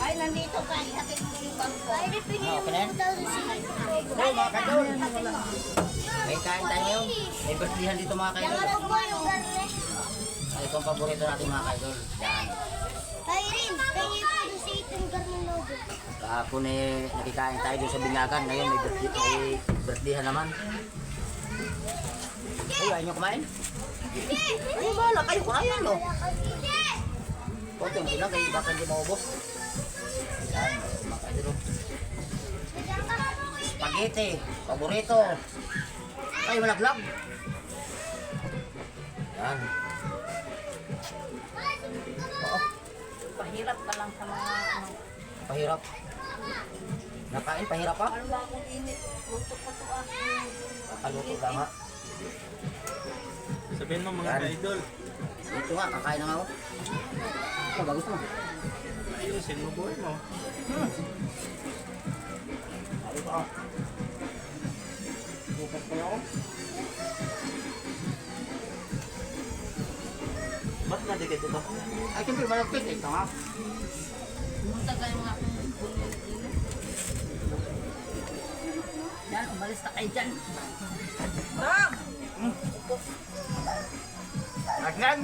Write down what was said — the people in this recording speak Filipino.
Ay, nandito ka. Hatid mo yung bangko. Ay, Okay na yan? Ay, mga kaidol. May kain tayo ngayon. May birthdayan dito mga kaidol. Ito ang paborito natin mga kaidol. Yan. Tayo rin. Tayo yung sa itong garmin logo. Kahapon nakikain tayo doon sa Binyagan. Ngayon may birthdayan naman. Ay, ayaw nyo kumain? Ay, bahala kayo. Kumain nyo. Konti lang kayo. Baka hindi maubos. Yan. Mga kaidol. Spaghetti. Paborito. Ay, malaglag. Yan. Oo. Pahirap ka lang sa mga ano. Pahirap. Nakain, pahirap pa? Ano ba akong init? Luto ko to ah. Kakaluto lang ha. Sabihin mo mga Yan. ka-idol. Ito nga, kakain na nga ako. Ito, bagus mo. Ayusin mo buhay mo. Ayos ako. Bukas pa ako. Ba't madikit ito? Ay, siyempre, malagkit. Ito nga. Pumunta kayo mga yan, umalis na kayo dyan. Agyan!